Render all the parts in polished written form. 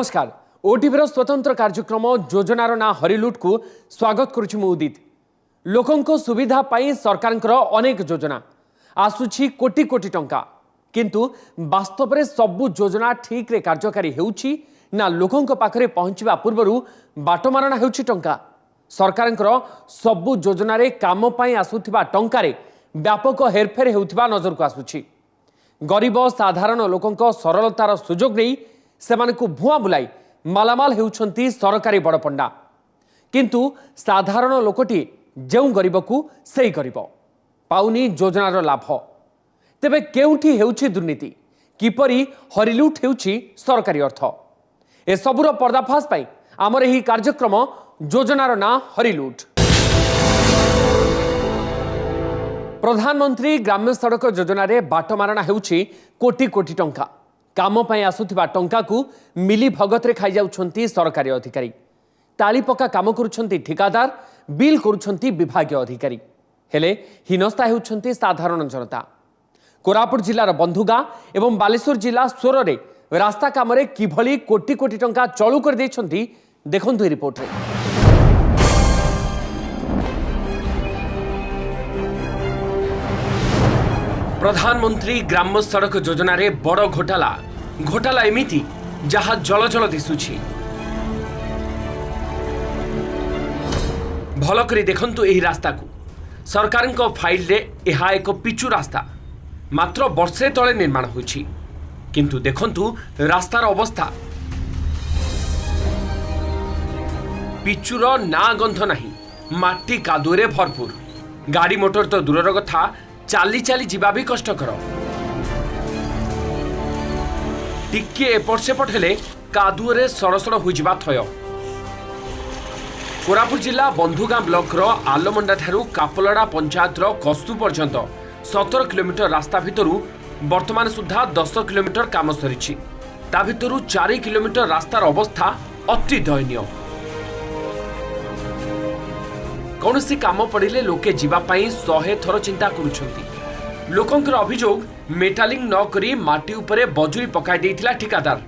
नमस्कार। ओटीवीर स्वतंत्र कार्यक्रम योजनार ना हरिलुट को स्वागत करुछि मु उदित। लोकंको सुविधा पाई सरकारंकर अनेक योजना आसुछि कोटी कोटी टंका, किंतु वास्तव में सबु योजना ठीक रे कार्यकारी हेउछि ना लोकंको पाखरे पहुंचवा पूर्वरु बाटमारणा हेउछि टंका। सरकारंकर सबु योजना रे काम पाई आसुथिबा टंकारे व्यापक हेरफेर हेउथिबा नजर को आसुछि। गरीब साधारण लोकंको सरलतार सुजोग नहीं सेमानकु भुआ बुलाई मालामाल हेउछंती सरकारी बड़पंडा, किंतु साधारण लोकटी जेउ गरीब को सेई गरीब पाउनी योजनार लाभ। तेबे केउठी हेउछि दुर्नीति, किपरि हरिलुट हेउछि सरकारी अर्थ, ए सबुर पर्दाफाश पाई आमर एही कार्यक्रम योजनार ना हरिलुट। प्रधानमंत्री ग्राम्य सड़क योजना रे बाटमारणा हेउछि कोटी कोटी टंका। काम पाई आसुथिबा टंका को मिली भगत रे खाई जाउछंती सरकारी अधिकारी। ताली पक्का काम करुछंती ठिकादार, बिल करुछंती विभागीय अधिकारी, हेले हिनस्ता हेउछंती साधारण जनता। कोरापुट जिलार बंधुगा एवं बालेश्वर जिला सोर रे रास्ता काम रे किभली कोटी कोटी टंका चलू कर देछंती देखंतु रिपोर्ट रे। प्रधानमंत्री ग्राम्य सड़क योजना रे बड़ घोटाला एमिति जहा जल जल दिसुछि। भल करी देखंतु एही रास्ता को। सरकारଙ୍କ फाइल रे एहा एक पिचु रास्ता मात्र वर्षे तले निर्माण होइछि, किंतु देखंतु रास्तार अवस्था। पिचुर ना गंध नाही, माटी कादुरे भरपूर। गाड़ी मोटर तो दूरर कथा, चाली चाली जीवा भी कष्टकर। टिके एपट सेपट हेले कादुरे सड़सड़ होइजिबा थय। कोरापुट जिला बंधुगां ब्लॉक रो आलमंडा ठारू कापलड़ा पंचायत रो कस्तु पर्यंत 17 किलोमीटर रास्ता भितरु वर्तमान सुधा 10 किलोमीटर काम सरिछि। ता भितरु 4 किलोमीटर रास्तार अवस्था अति दयनीय। कौनसी काम पड़िले लोके जीवा पाई 100 थर चिंता करुछंती। लोकंकर अभियोग मेटालिंग न करी माटी उपरे बजुरी पकाई देइथिला ठिकादार।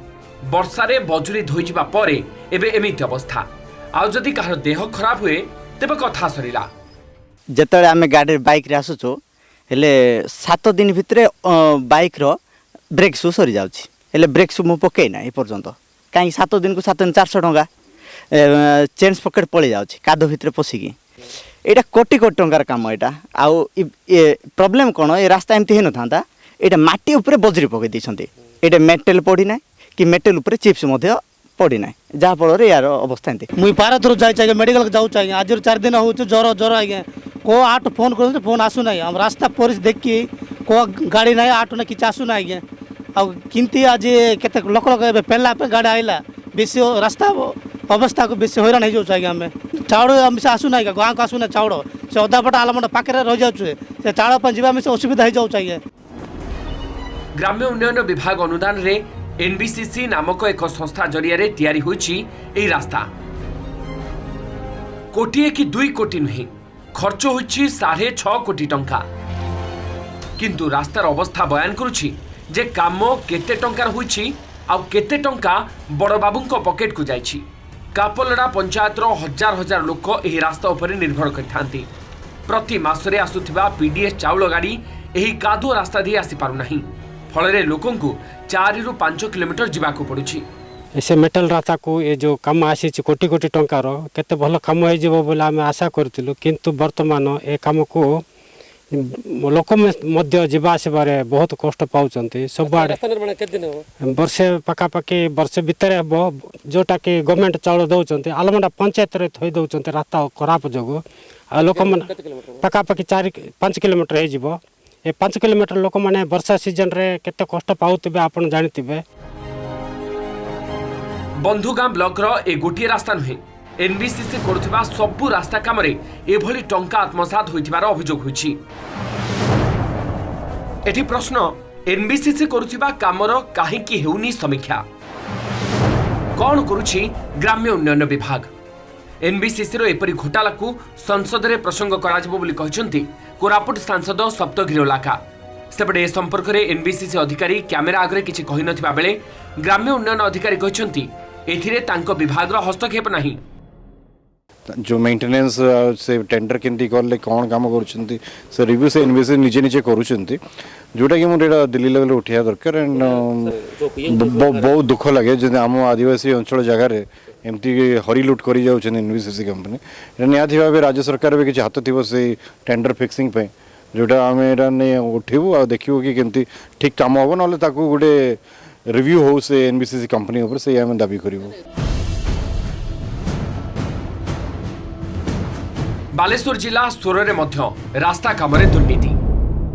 वर्षारे बजुरी धोई जिबा परे एबे एमिति अवस्था। आ जदि कहार देह खराब हुए तेबे कथा सरिला। जेतळे आमे गाडी बाइक रे आसुचो हेले 7 दिन भितरे बाइक रो ब्रेक सु सरी जाउछि। हेले ब्रेक सु मु पकै ना ए पर्यंत काई 7 दिन को 7 दिन 400 टंका चेंज पॉकेट पळे जाउछि कादो भितरे पसिकी। एटा कोटी कोटी टंकार काम। एटा आउ प्रॉब्लम कोन ए रास्ता एमती हेन थांता। एटा माटी ऊपर बजरी पकै दिसंती। एटा मेटल पड़ी ना कि मेटल ऊपर चिप्स मध्य पड़ी ना, जा फल यार अवस्था एमती। मुई पारा थोर जाय चाहिए मेडिकल जाऊ चाहिए। आज 4 दिन हो ज्वर आज्ञा को 8 फोन कर फोन आसु ना। हम रास्ता परिस देखी को गाड़ी ना 8 ना कि आसु ना आज्ञा। आ किंती आज केते लोक लोक पेला पे गाड़ी आइला बेसी रास्ता अवस्था को बेसी हैरान हो जाए। आम चाउल आम से आसु ना गाँव को आसु ना चाउल से अधापट आलमंडा पाखे रही जाऊे से चाउल जीवा से असुविधा हो जाऊ चाहिए। ग्राम्य उन्नयन विभाग अनुदान रे एनबीसीसी नामक एक संस्था जरिया रे तैयारी होइछि एही रास्ता। कोटिए कि 2 कोटी नहीं, खर्च होइछि 6.5 कोटी टंका। किंतु रास्तार अवस्था बयान करुछि जे काम केते टंकार होइछि आ केते टंका बड़ बाबूंको पॉकेट को जाइछि। कापलड़ा पंचायत रो हजार हजार लोक एही रास्ता उपरे निर्भर करथांती। प्रति मासरे आसुथिबा पीडीएस चाउल गाड़ी एही कादो रास्ता दी आसी पारु नाही। फलरे लोकंकु 4 रु 5 किलोमीटर जिबाको पडुछि। ऐसे मेटल रास्ता को ये जो काम आसी कोटी कोटी टंकार केते भल काम हो जिवो बोले आमे आशा करथिलु, किंतु वर्तमान ए काम को लोक मध्य जीवा आसबारे बहुत कष्ट पाउचंती। सब आड़े वर्षे पाखापाखि वर्षे भितर हम जोटा कि गवर्नमेंट चाउल दौरान आलमंडा पंचायत रे थई दौरान रास्ता खराब जोगु लोक पाखापाखि 4-5 किलोमीटर हो। 5 किलोमीटर लोक मैंने वर्षा सीजन रे केते कष्ट पाउथिबे आपण जानिथिबे। बंधुगां ब्लॉक रो ए गोटिए रास्ता नुहे, एनबीसीसी करुथिबा सबु रास्ता काम रे एभली टंका आत्मसात होइथिबार अभियोग होइछि। एठी प्रश्न, एनबीसीसी करुथिबा कामर काहेकि हेउनी समीक्षा कोन करुछि ग्राम्य उन्नयन विभाग? एनबीसीसी रो एपरि घोटाला को संसद रे प्रसंग कराजिबो बोली कहिसंती कोरापुट सांसद सप्तगिरी ओलाका। सेपटे ए संपर्क में एनबीसीसी अधिकारी कैमेरा आगे किसी कही नथिबा बेले ग्राम्य उन्नयन अधिकारी कहते एथिरे तांको विभागर हस्तक्षेप नहीं। जो मेंटेनेंस से टेंडर केमती कले कौन काम कर रिव्यू से इन्वेस्ट निजे निजे करुँच जोटा कि मुझे दिल्ली लेवल उठा दरकार एंड बहुत दुख लगे जो आम आदिवासी अंचल जगार एमती हरिलुट कर इनविसिसी कंपनी निहाती भाव राज्य सरकार भी किसी हाथ थी से टेंडर फिक्सिंग पे जोटा आम नहीं उठू आ देखू कि केमती ठीक काम हम ना गोटे रिव्यू हो से एनबीसीसी कंपनी उपर से आम दाबी करूँ। बालेश्वर जिला सोर में रास्ता काम दुर्नीति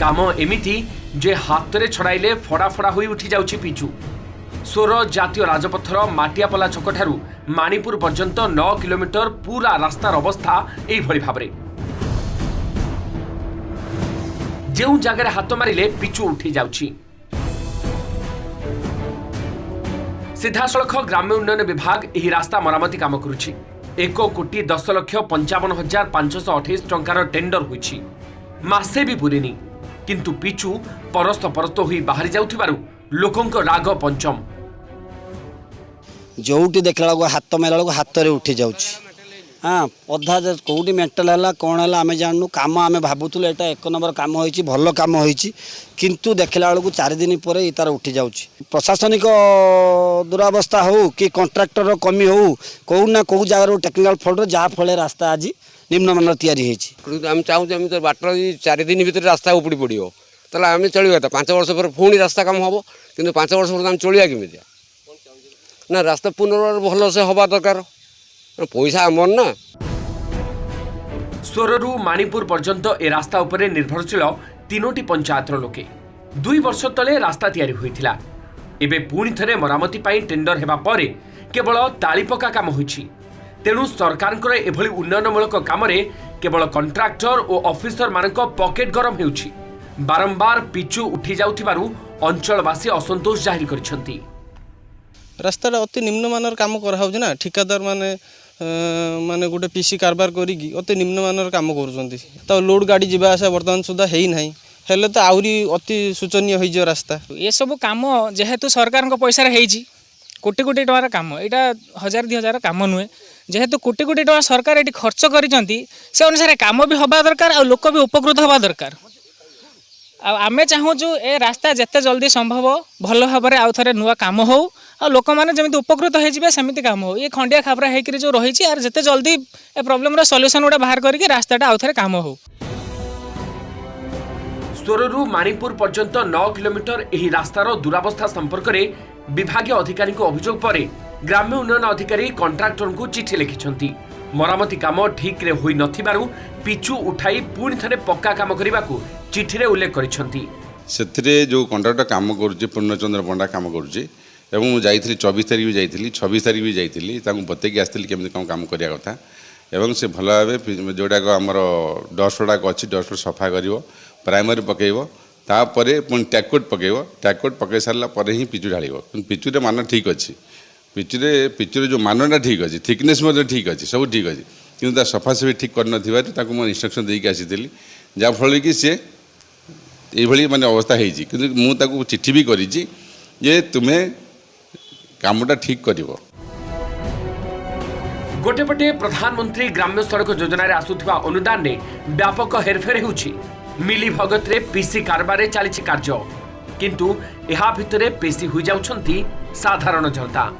काम एमिति जे हाथ में छड़ाइले फड़ा फड़ा हो उठी जाउछि पिचु। सोर जातीय राजपथर माटियापला छक ठारू माणिपुर पर्यंत 9 किलोमीटर पूरा रास्तार अवस्था एभली भाबरे जेउ जगह हाथ मारिले पिचु उठी जाउछि। सीधासलख ग्राम्य उन्नयन विभाग एही रास्ता मरामती काम करुछि। 1,10,55,528 टंकार टेंडर होइछि। मासे भी पुरिनी किंतु पिचु परस्त परस्त होई बाहरी जाउथिबारु लोकंक राग पंचम। जोटी देखला हाथ मेला हाथ में उठी जाऊँ। हाँ अधा कौटी मेंटल है कौन है आम जानू कम आम भावुलु एटा 1 नंबर कम होइछि भल कम होइछि किंतु देखला बेलू 4 दिन पर तार उठी जाऊँ। प्रशासनिक दुरावस्था हो कि कंट्राक्टर कमी हो कौ ना कौ जगार टेक्निकल फल्ट जहाँ फल रास्ता आज निम्नमान तैयारी आम चाहूँ तो बाटर 4 दिन भर रास्ता उपड़ी पड़ो ताला आम चलिए 5 वर्ष पर पुणी रास्ता काम हम कि 5 वर्ष पर आम चलिया केमी ना रास्ता पुनर्बार भल से हवा दरकार पैसा आमर ना। सोररू माणिपुर पर्यंत ए रास्ता उपरे निर्भरशील 3टी पंचायतर लोके 2 वर्ष तले रास्ता तैयारी होइथिला। एबे पुणी थरे मरामती पाई टेंडर हेबा परे केवल तालीपका काम होइछि। तेणु सरकारଙ୍କର एभली उन्नयनमूलक कामरे केवल कंट्राक्टर और ऑफिसर मानक पॉकेट गरम हेउछि। बारंबार पिचु उठी जाउथिबारु अंचलवासी असंतोष जाहिर करिसंती। रास्ता अति निम्नमानर काम कराऊँ ना ठिकादार माने माने गोटे पीसी कारबार करी अति निम्नमानर काम कर लोड गाड़ी जावा आसा बर्तमान सुधा है ना हेले तो आहरी अति शोचनीय हो रास्ता। ये सब काम जेहेतु सरकार पैसा कोटी कोटी टकार काम यहाँ 1000-2000 काम नुहे जेहेतु कोटी कोटी टका सरकार ये खर्च कर अनुसार काम भी हवा दरकार और लोक भी उपकृत हवा दरकार। आमे चाहूँ ए रास्ता जिते जल्दी संभव भल भाव में आउ थे नुआ काम हो लोक मैंने जमी उपकृत होमती काम हो ये खंडिया खाबरा होकर जो रही जिते जल्दी ए प्रॉब्लम सॉल्यूशन गोटे बाहर करके रास्ताटा आउ थे काम हो। सोररू माणिपुर पर्यंत 9 किलोमीटर एही रास्तार दुरावस्था संपर्क में विभागीय अधिकारी अभियोग पर ग्राम्य उन्नयन अधिकारी कंट्राक्टर को चिठी लिखिछंती। मरामती काम ठीक रे होई नथिबारु पिचु उठाई पुणी थरे पक्का काम करने को चिठी रे उल्लेख करिछंती। सेथिरे जो कंट्राक्टर काम करुचे पूर्णचंद्र पंडा काम करुचे एवं जाइथिली 24 तारिख भी जाइथिली 26 तारिख भी जाइथिली ताकू बतेकी आसथिली केमति काम करिया कथा एवं से भल भाव जोड़ाक आमर डस्ट गुड़ाक अच्छी डस्ट सफा कर प्राइमरी पकेब तापर पुणी टैकोट पकेब टैकोट पकई सारा पर ही पिचु ढाल पिचुरे मान ठीक अच्छी पिचुरे जो मानटा ठीक अच्छी थिकनेस ठीक अच्छी सब ठीक अच्छी कि सफा सफी ठीक कर इन्स्ट्रक्शन देकी आसी जहाँफल कि सी ये माने अवस्था हो चिट्ठी भी करी जे तुम्हें कामटा ठीक कर। गोटेपटे प्रधानमंत्री ग्राम्य सड़क योजन आसुवा अनुदान ने व्यापक हेरफेर होउछि। मिली भगत रे पीसी कारबारे चली कार्य किंतु एहा भितरे पेशी हुई जाउछंती साधारण जनता।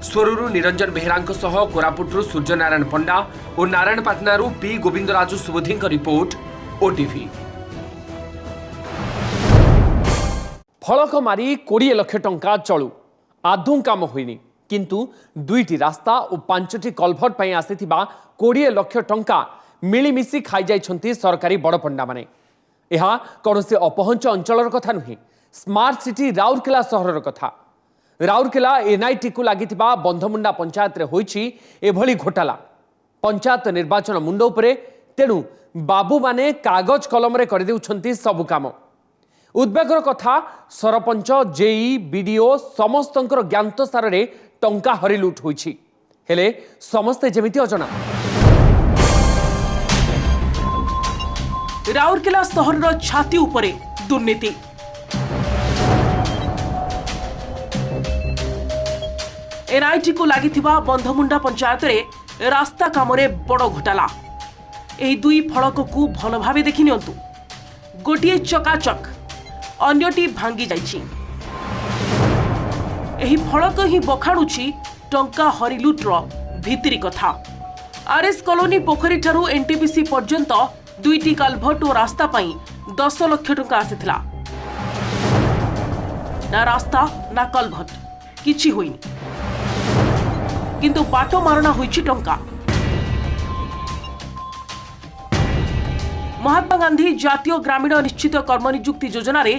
सोररू निरंजन बेहेरांक सह कोरापुटरू सूर्यनारायण पंडा और नारायणपाटनारू पी गोविंदराजू सुबोधी रिपोर्ट ओटीवी। फलक मारी 20 लाख टंका चलू आदौ काम होइनी किंतु 2टी रास्ता और 5टी कलभर्ट पर आसीथिबा 20 लाख टंका मिलीमिशी खाई जाइछंती सरकारी बड़ पंडा माने। यह कौन से अपहंच अंचलर कथा नुहे स्मार्ट सिटी राउरकेला सहरर कथा। राउरकेला एनआईटी को लागिथिबा बंधमुंडा पंचायत रे होइछि एभली घोटाला। पंचायत निर्वाचन मुंड उपरे तेणु बाबू माने कागज कलम रे कर देउछंती सब काम। उद्वेगर कथा सरपंच जेई बीडीओ समस्तंकर ज्ञातसार रे टंका हरिलुट होइछि हेले समस्ते जेमिति अजना। राउरकेला सहरर छाती उपरे दुर्नीति एनआईटी को लागिथिबा बंधमुंडा पंचायत रे रास्ता कामरे बड़ घोटाला। एही दुई फलक को भल भावे देखि नियंतु। गोटिए चकाचक, अन्यटी भांगी जाइछि। एही फलक ही बखाणुछि टंका हरिलुट्र भितरी कथा। आरएस कॉलोनी पोखरी ठारू एनटीपीसी पर्यंत दुईटी कालभट और रास्ता पाई 10 लाख टंका आसीथिला। ना रास्ता ना कालभट किछि होइनी, किंतु बाट मारणा होइछि टंका। महात्मा गांधी जातीय ग्रामीण निश्चित कर्मनियुक्ति योजना रे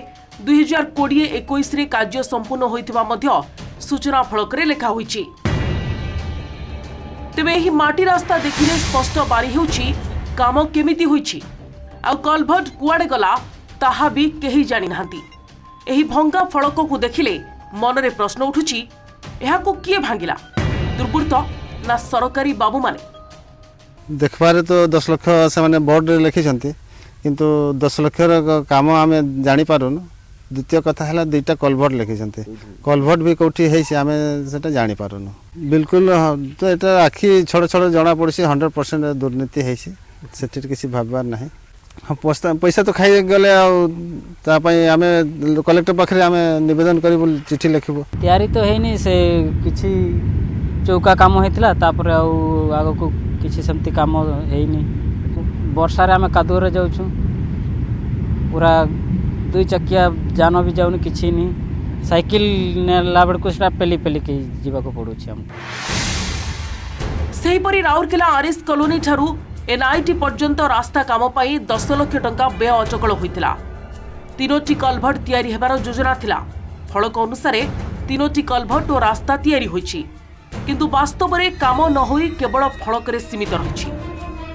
2020-21 रे कार्य संपूर्ण होइथिबा मध्य सूचना फलक रे लेखा होइछि। तेबे एही माटी रास्ता देखिले स्पष्ट बारी होउछि काम केमिति होइछि आ कलभट कुआडे गला ताहा भी केही जानि नाहंती। एही भंगा फलक को देखिले मनरे प्रश्न उठुछि, एहाको किए भांगिला, दुर्बृत्त ना सरकारी बाबू माने? देखबारे तो 10 लाख से माने बोर्ड रे लिखिसंती, किंतु 10 लाख रो काम आमे जानि पारुन। द्वितीय कथा है दुईटा कलभट लिखिसंती, कलभट भी कौटी है आमे सेटा जानि पारुन। बिल्कुल तो एटा आखि छोड़ छोड़ जना पड़सी 100% दुर्नीति है सेठी किसी भाबबार नाही। पैसा तो खाई गले आमे कलेक्टर पाखे आमे निवेदन करी चिठी लिखबो। तैयारी तो है से किछि चौका काम होइतला, तापर आगो को किछि सेमती काम हेइनी। वर्षा रे आमे कादुओ रे जाउछु, पूरा 2 चकिया जान भी जाउनी, किछि नहीं। साइकिल नेला बेडको सेटा पेली पेली के जीवा को पड़ुछि हम। सेही परी राउरकेला आरएस कॉलोनी ठारू एनआईटी पर्यंत रास्ता काम पाई 10 लाख टंका व्यय अचकल होइतिला। 3टी कलभट तैयारी हेबार योजना थिला। फलक अनुसार 3टी कलभट और रास्ता तैयारी होइछि, किंतु वास्तव में काम न होई केवल फलक रे सीमित रहिछि।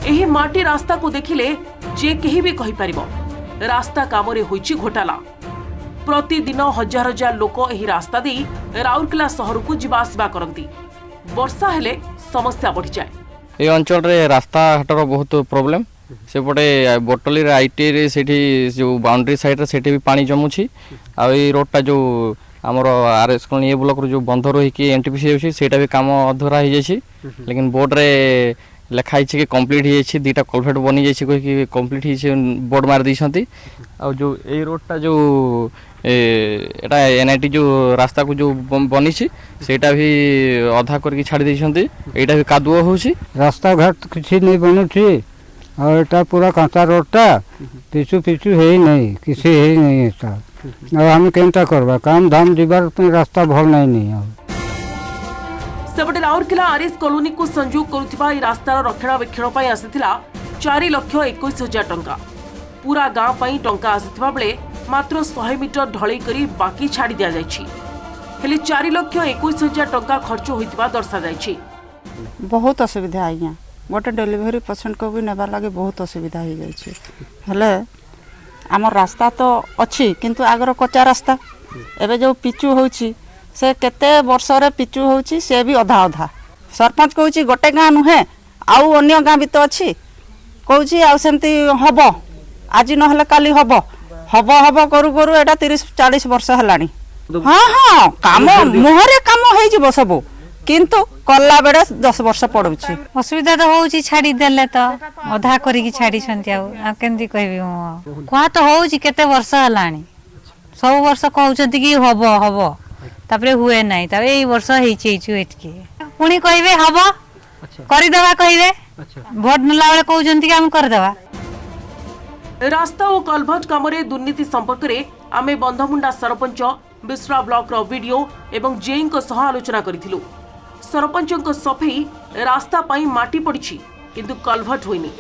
एही माटी रास्ता को देखिले जे केही भी कहि परिबो रास्ता काम रे होइछि घोटाला। प्रतिदिन हजार हजार लोक एही रास्ता दे राउरकेला शहर को जीवा आसवा करंती। वर्षा हेले समस्या बढ़ी जाए। ए अंचल रे रास्ता घाटर बहुत प्रॉब्लम। सेपटे बोटली आईटी रे सेठी जो बाउंड्री साइड रे सेठी भी पानी जमुछि। आ ए रोडटा जो हमर आरएस कॉलोनी ए ब्लॉक रो जो बंध रही कि एनटीपीसी होछि सेटा भी काम अधूरा हो जाइछि, लेकिन बोर्ड रे लिखाई कि कंप्लीट हो। 2टा कलभट बनी जाइछि कि कंप्लीट हो, बोर्ड मार दैछंती। आ जो ए रोडटा जो एटा एनआईटी जो रास्ता को जो बनी सेटा भी अधा करके छाड़ी दैछंती। एटा भी कादुओ होछि, रास्ता घाट किसी नहीं बनुछि और एटा पूरा कांचा रोडटा पिछु पिछु है नहीं, किसी है नहीं एटा। अब हम केनटा करबा, काम धाम जीवार रास्ता भल नहीं। सेपटे राउरकेला आरएस कॉलोनी को संयोग करुथिबा ई रास्तार रक्षणाबेक्षण पई आसीथिला 4,21,000 टंका। पूरा गाँ पई टंका आसीथिबा बेले मात्र 100 मीटर ढळई करी बाकी छाड़ी दिया जायछि। हेले 4,21,000 टंका खर्च होइतिबा दर्शा जायछि। बहुत असुविधा आज्ञा, गोटे डिलीवरी पेशेंट को भी नेबार लगे बहुत असुविधा हो जायछि। हेले आमर रास्ता तो अच्छी, किंतु आगर कच्चा रास्ता एबे जो पिचु होछि से केते वर्ष रे पिचु होछि से भी अधा अधा। सरपंच कहूछि गोटे गाँ नुहे आउ अन्य गाँ भी तो अच्छी, कहूछि आउ सेमती हबो, आज नहले काली हबो हबो हबो करू करू एटा 30-40 वर्ष हलानी। हाँ हाँ काम मुहरे काम हो जिवो सब, किंतु कला बेडे 10 वर्ष पड़ुछि। असुविधा तो होउछि, छाड़ी देले तो अधा करिकि छाड़ी छंती। आ केंदी कहबी मो कोहा तो होउछि केते वर्ष हलानी। सब वर्ष कहउछंती कि हबो हबो, तापरे हुए नाही। तापरे एई वर्ष हेइछि एटकी पुणी कहबे हबो करि देबा, कहबे भोट नला बेले कहउछंती कि हम कर देबा। रास्ता और कलभट कामरे दुर्नीति संपर्क में आमे बंधमुंडा सरपंच बिस्रा ब्लॉक रो वीडियो एवं जेई को सह आलोचना करिथिलु। सरपंच को सफेई रास्ता पाई माटी पड़िछि, किंतु कलभट होइनी।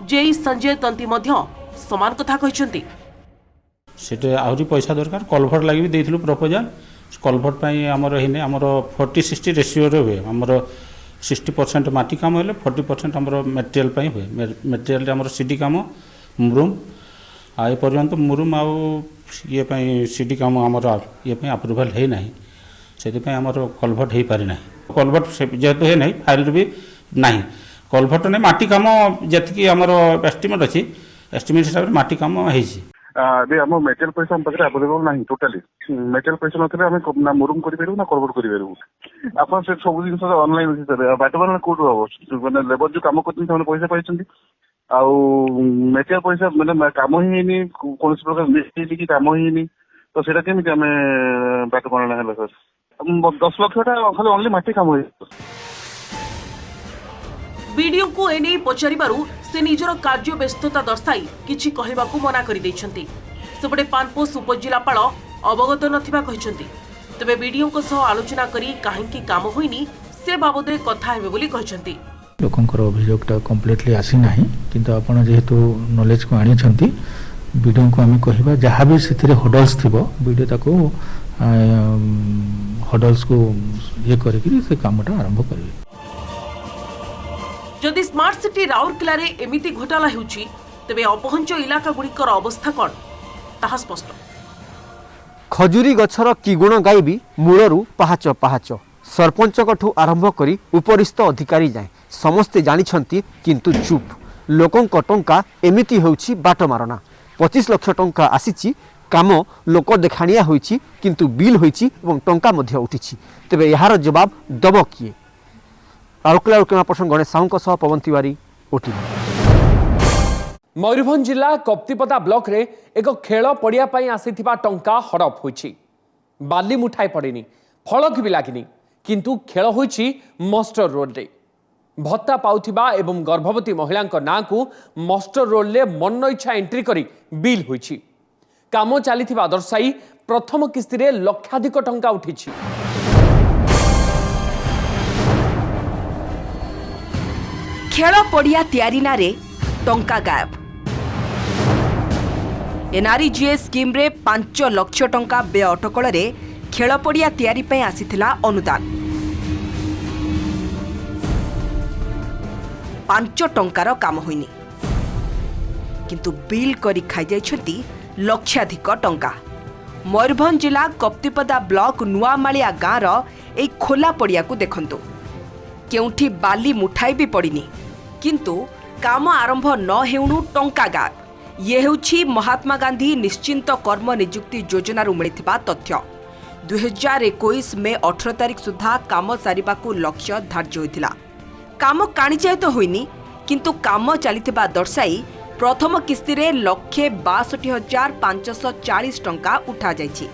जेई संजय तंती मध्य समान कथा कहिसंती। सेटे आहुरी पैसा दरकार, कलभट लागि भी देथिलु प्रपोजल। कलभट पाई हमर हेने हमर 40-60 रेशियो रे हुए। हमर 60% माटी काम हेले 40% हमर मटेरियल पाई हुए। मटेरियल हमर सीडी काम मुरुम आ ए पर्यंत मुरुम आ ये पाई सीडी काम हमर ये पाई अप्रूवल है नाही, सेति पाई हमर कलभट हे पारि नाही। कलभट जेहेतु है नाही, फाइल भी नाही। कलभट ने माटी काम जति कि हमर एस्टिमेट अछि, एस्टिमेट हिसाब रे माटी काम हेछि। ଏବେ ଆମ ମେଟେରିଆଲ ପଇସା ଆମ ପାଖରେ ଆଭେଲେବଲ ନାହିଁ ଟୋଟାଲି। ମେଟେରିଆଲ ପଇସା ନଥିଲେ ଆମେ ନା ମୁରୁମ କରିପାରିବୁ ନା କରବଟ କରିପାରିବୁ। ଆପଣ ସେ ସବୁ ଜିନିଷ ଅନଲାଇନ ଅଛି ସାର୍। ବାଟ ମାନେ କୋଉଠୁ ହବ? ମାନେ ଲେବର ଯୋଉ କାମ କରୁଛନ୍ତି ସେମାନେ ପଇସା ପାଇଛନ୍ତି, ଆଉ ମେଟେରିଆଲ ପଇସା ମାନେ କାମ ହିଁ ହେଇନି, କୌଣସି ପ୍ରକାର ମିସ୍ତ୍ରୀ କି କାମ ହିଁ ହେଇନି, ତ ସେଇଟା କେମିତି ଆମେ ବାଟ ବନାଣା ହେଲା ସାର୍? 10 ଲକ୍ଷଟା ଖାଲି ଅନଲି ମାଟି କାମ ହେଇଛି। बीडीओ को एने पचारिबारु से निजर कार्य व्यस्तता दर्शाई किछि कहबाकू मना करि दैछन्ति। सेपटे पानपोष उपजिलापाल अवगत नथिबा कहिसन्ति। तबे बीडीओ को सह आलोचना करी काहेकि काम होइनी से बाबदरे कथा हेबे बोली कहिसन्ति। लोकंकर अभियोगटा कम्प्लीटली आसी नाही, किंतु आपण जेहेतु नॉलेज को आनी छन्ति बीडीओ को आमे कहिबा जहाँ भी सेथिरे होडल्स थिबो बीडीओ ताको होडल्स को ये करिकि से कामटा आरंभ करिवे। जदि स्मार्ट सिटी राउरकेला रे एमिति घोटाला हेउछि तबे अपहंच इलाका गुड़िकर अवस्था कौन ताहा स्पष्ट। खजुरी गछर कि गुण गाइबी मूलरू पाहाच पाहाच सरपंचकठू आरंभ करी उपरिस्थ अधिकारी जाए समस्ते जानिछंती, किंतु चुप। लोकंक टंका एमिति हेउछि बाट मारना। 25 लाख टंका आसीछि, काम लोक देखाणिया होइछि, किंतु बिल होइछि एवं टंका मध्य उठिछि। तेबे यार जवाब दब किए? राउरकेला कैमरा पर्सन गणेश साहू सह पवन तिवारी, ओटीवी। मयूरभंज जिला कप्तिपदा ब्लॉक रे एक खेल पड़िया पई आसीथिबा टंका हड़प होइछि। बाली मुठाई पड़ेनी, फलक भी लागिनी, किंतु खेल होइछि मस्टर रोड रे। भत्ता पाउथिबा एवं गर्भवती महिला नाँ को मस्टर रोड रे मन इच्छा एंट्री करी बिल होइछि। काम चलीथिबा दर्शाई प्रथम किस्ती रे लक्षाधिक टंका उठिछि। खेल पड़िया तैयारी नारे टंका गायब। एनआरजीए स्कीम रे 5 लाख टंका व्यय अटकल रे खेल पड़िया तैयारी पे आसीथिला अनुदान। 5 टंकार काम होइनी, किंतु बिल करी खाई जाइछंती लक्षाधिक टंका। मयूरभंज जिला कप्तिपदा ब्लॉक नुआमालिया गाँवर ए खोला पड़िया को देखंतु। केउठी बाली मुठाई भी पड़िनी, किंतु काम आरंभ न हेउनु टंका गायब। ये हेउछि महात्मा गांधी निश्चिंत कर्म नियुक्ति योजना मिलिथिबा तथ्य। 2021 मे 18 तारिख सुधा काम सारिबाकू लक्ष्य धार्य होइथिला। काम काणिचाय तो होइनी, किंतु काम चलिथिबा दर्शाई प्रथम किस्ती रे 1,62,540 टंका उठा जायछि।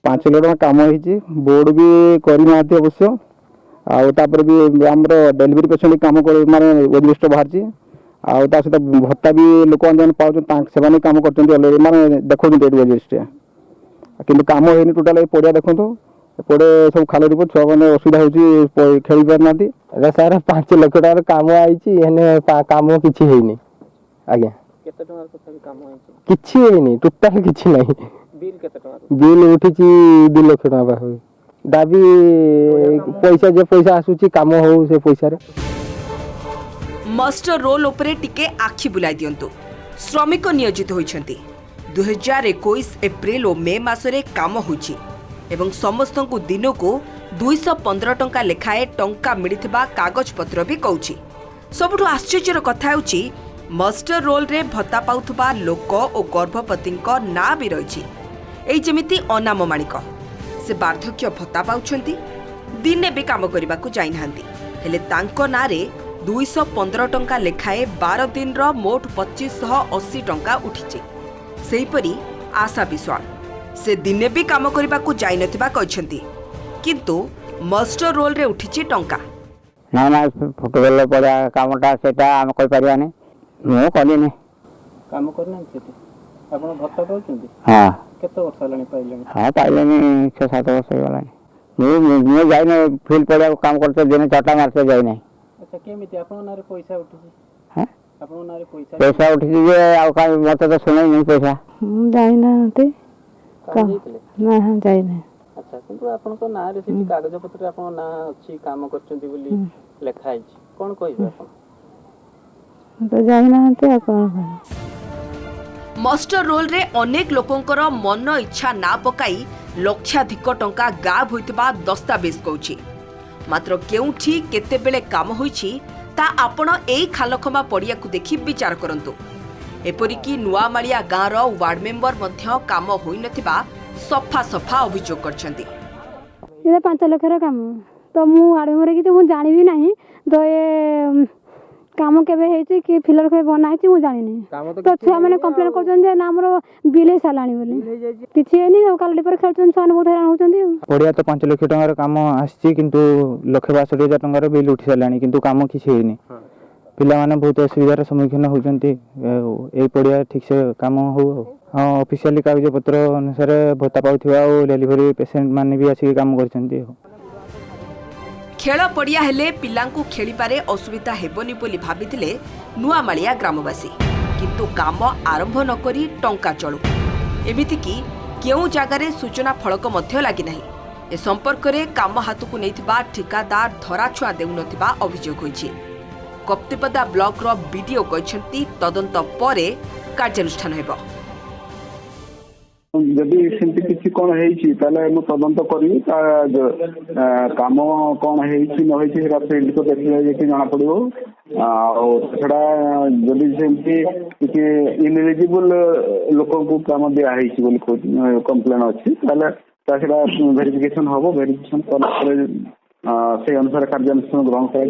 5 लाख टंका काम होइछि। बोर्ड भी करि नाथि अवश्य, आउ तापर भी हमर डेलीवरी पेशेंट काम कर माने वेज लिस्ट बाहर छी, आउ ता सहित भत्ता भी लोक जन पाउ से काम करछन्ती ऑलरेडी माने देखो वेज लिस्ट, किंतु काम होइनी टोटल पड़िया देखो एपटे सब खाली रिपोर्ट छुआ मैंने असुविधा होती खेल पार ना। सर 5 लाख टकर काम आई काम किसी होनी आज्ञा किसी होनी टोटाल किसी ना। बिल उठी 2 लाख टका दाबी पैसा जे पैसा आसुची काम हो से पैसा रे। मस्टर रोल उपरे टिके आखि बुलाई दियंतु। श्रमिक नियोजित होइछंती। 2021 एप्रिल और मे मासरे काम होइछि एवं समस्त को दिन को 215 टंका लेखाए टंका मिलिथिबा कागज पत्र भी कहउछि। सबुठु आश्चर्यर कथा होछि मस्टर रोल रे भत्ता पाउथबा लोक और गर्भवतींक ना भी रहिछि। एई जेमिति अनाम माणिक से वार्धक्य भत्ता पाउछंती, दिने भी काम करबा को जाई नाहंती, हेले तांको नारे 215 टंका लेखाए 12 दिन रो मोट 2580 टंका उठिछि। सेहीपरि आशा विश्वास से दिने भी काम करबा को जाई नथिबा कहछंती, किंतु मस्टर रोल रे उठिछि टंका। ना ना फुटबॉल पड़ा कामटा सेटा हम कोइ परियानी मो कली ने काम करना सेठी आपण भत्ता पाउछंती। हां केते वर्ष लानी पाइलेनी? हां पाइलेनी 6-7 वर्ष होलानी। मो जाई न फील्ड पड़ा काम करते दिन 4टा मारते जाई नै। अच्छा केमिति आपण नारे पैसा उठिछि? हां आपण नारे पैसा उठिछि जे आ मते तो सुनै नै पैसा जाई नाते ना हां जाई नै। अच्छा किंतु आपण को ना रे सेठी कागज पत्र आपण ना अछि काम करचंती बोली लेखा आइछि, कोन कहिबे आपण? तो जाई नाते आपण मस्टर रोल रे अनेक लोकंकर मन इच्छा ना पकाई लक्षाधिक टंका गायब होइतबा दस्तावेज कहउछि। मात्र केउठी केते बेले काम होइछि ता आपण एई खालखमा पड़िया को देखि विचार करंतु। एपरिकी नुआमालिया गाँवर वार्ड मेंबर मध्य काम होई नथिबा सफा सफा अभियोग करछंती। ये 5 लाख काम तो मु वार्ड मेंबर कि मु जानि भी नहीं तो ये काम केबे हेछि कि फिलर के बनाइछि मु जानि नहीं तो छुआ माने कंप्लेन करछन जे ना हमरो बिल हे सालानी बोली किछि हे नहीं काल पर खेलछन छुआ बहुत हैरान होछंती। पड़िया तो 5 लाख टंकार काम आछि किंतु 1,62,000 टंकार बिल उठी सालानी किंतु काम किछि हेनी पिला माने बहुत असुविधार सम्मुखीन होछंती ए पड़िया ठीक से काम हो। हाँ ऑफिशियली कागज पत्र अनुसार भत्ता पाउथिबा और डिलीवरी पेशेंट माने भी आसी काम करछंती। खेल पड़िया हेले पिलांकु खेली पारे असुविधा हेबनी बोली भाबिथिले नुआमालिया ग्रामवासी किंतु काम आरंभ नकरी टंका चलू एमिति कि केउ जागारे सूचना फलक मध्य लागि नाही। ए संपर्क रे काम हातकु नैथिबा ठिकादार धराछुआ देउनथिबा अभियोग होइछि। कप्तिपदा ब्लॉक रो वीडियो कहछंती तदंत परे कार्यानुष्ठान हेबो। जदि सेमती किसी कौन है तदंत करी काम कौन है फील्ड को देखिए जना पड़ो छड़ा जदि सेमती किसी इनएलिजिबल लोक को काम दिखाई कंप्लेन अच्छी वेरिफिकेशन हम वेरिफिकेशन से अनुसार कार्यानुष्ठान ग्रहण कर।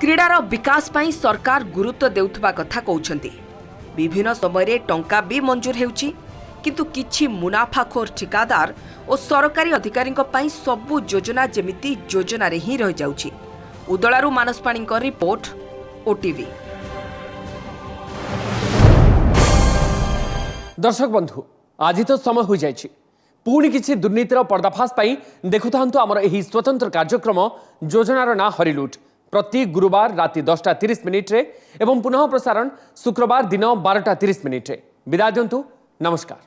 क्रीडार विकास पई सरकार गुरुत्व देउथबा कथा कहउछंती। विभिन्न समय टंका भी मंजूर हेउची किंतु किछि मुनाफाखोर ठिकादार और सरकारी अधिकारी सबु योजना जेमिति योजना रे ही रह जाउची। उदलारू मानस पाणी रिपोर्ट ओटीवी। दर्शक बंधु आज तो समय हो जाइछि पुणी किछि दुर्नीतिर पर्दाफाश पाई देखुथांतु आमर एही स्वतंत्र कार्यक्रम योजनार ना हरिलुट प्रति गुरुवार राति 10:30 रे एवं पुनः प्रसारण शुक्रवार दिन 12:30 रे। विदा दियंतु नमस्कार।